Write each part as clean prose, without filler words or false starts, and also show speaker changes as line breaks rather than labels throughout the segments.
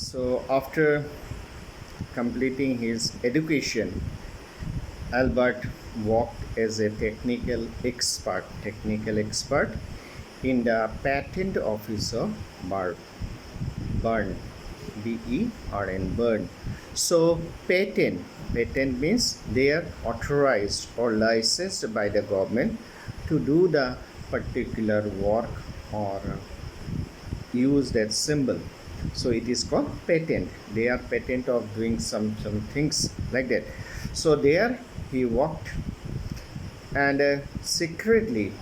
So after completing his education, Albert worked as a technical expert in the patent office of Bern, Bern, Bern. So patent means they are authorized or licensed by the government to do the particular work or use that symbol. So it is called patent. They are patent of doing some things like that. So there he worked, and secretly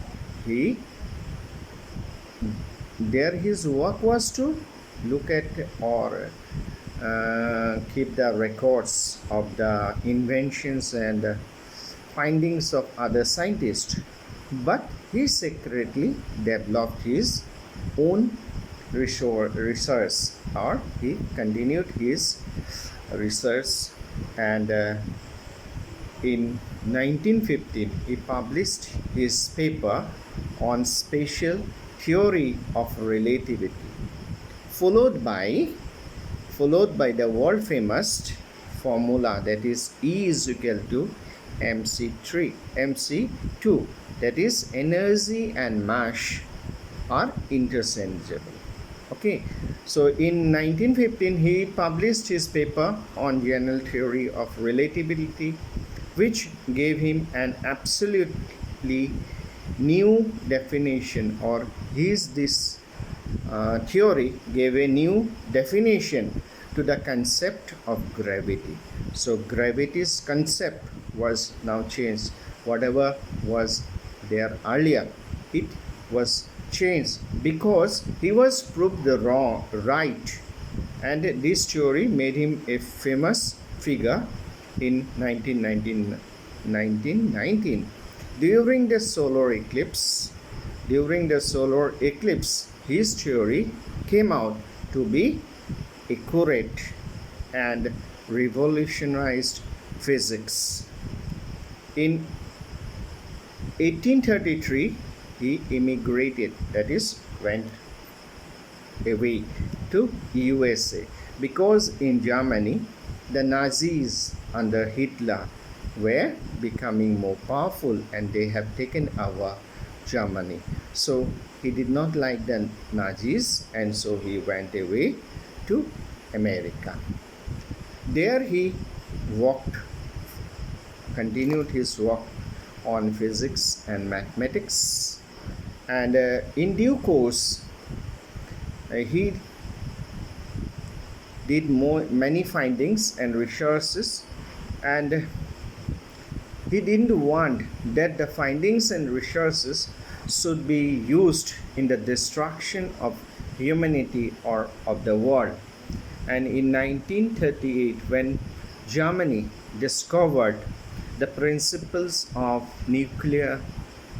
he there his work was to look at or keep the records of the inventions and findings of other scientists, but he secretly developed his own research, or he continued his research, and in 1915 he published his paper on special theory of relativity, followed by the world famous formula, that is E is equal to mc2, that is energy and mass are interchangeable. Okay, so in 1915 he published his paper on general theory of relativity, which gave him an absolutely new definition, or this theory gave a new definition to the concept of gravity. So gravity's concept was now changed. Whatever was there earlier, it was changed because he was proved right, and this theory made him a famous figure in 1919. During the solar eclipse, his theory came out to be accurate and revolutionized physics. In 1833, he immigrated, that is, went away to USA, because in Germany the Nazis under Hitler were becoming more powerful and they have taken over Germany. So he did not like the Nazis, and so he went away to America. There he continued his work on physics and mathematics, and in due course he did many findings and researches, and he didn't want that the findings and researches should be used in the destruction of humanity or of the world. And in 1938, when Germany discovered the principles of nuclear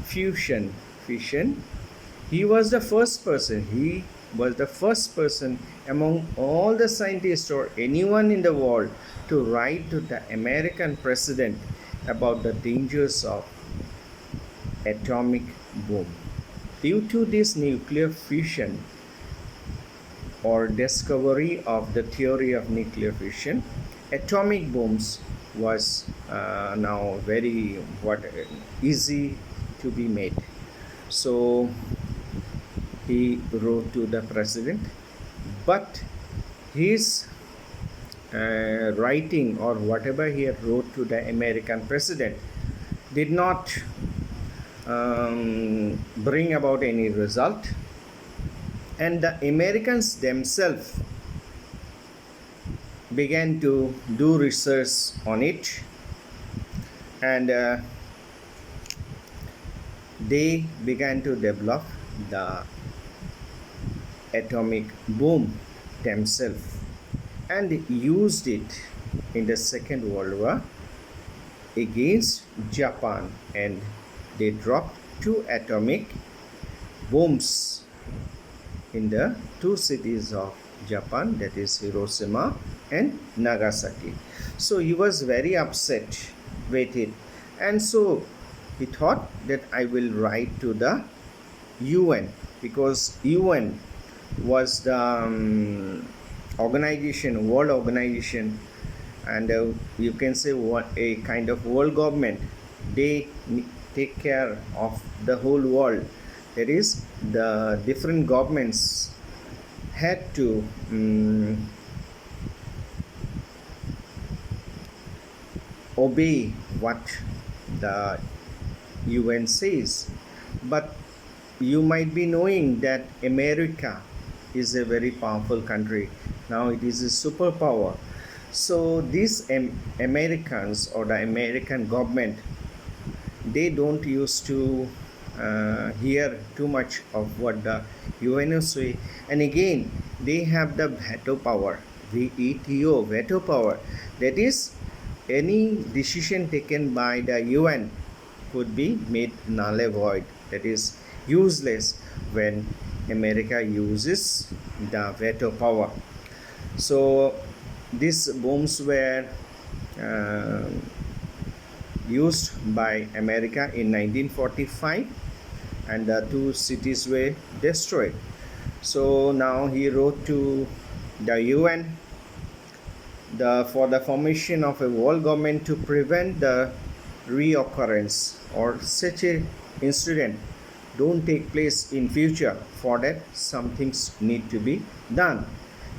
fission, he was the first person among all the scientists or anyone in the world to write to the American president about the dangers of atomic bomb. Due to this nuclear fission or discovery of the theory of nuclear fission, atomic bombs was now very easy to be made. So he wrote to the president, but his writing or whatever he had wrote to the American president did not bring about any result, and the Americans themselves began to do research on it, and they began to develop the atomic bomb themselves and used it in the Second World War against Japan, and they dropped 2 atomic bombs in the 2 cities of Japan, that is Hiroshima and Nagasaki. So he was very upset with it, and so he thought that I will write to the UN, because UN was the organization, world organization, and you can say what a kind of world government. They take care of the whole world. That is, the different governments had to obey what the UN says. But you might be knowing that America is a very powerful country. Now it is a superpower. So these Americans or the American government, they don't used to hear too much of what the UNO say. And again, they have the veto power, VETO, veto power. That is, any decision taken by the UN could be made null and void. That is useless when America uses the veto power. So these bombs were uh, used by America in 1945, and the two cities were destroyed. So now he wrote to the UN for the formation of a world government to prevent the reoccurrence or such a incident don't take place in future. For that, some things need to be done,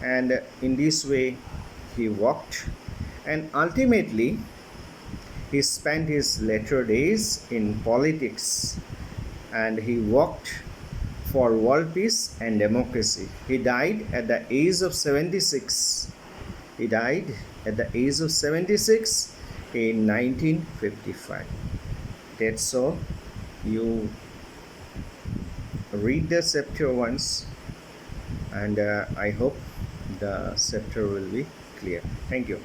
and in this way he worked, and ultimately he spent his later days in politics, and he worked for world peace and democracy. He died at the age of 76. He died at the age of 76 in 1955. That's all. You read the chapter once, and I hope the chapter will be clear. Thank you.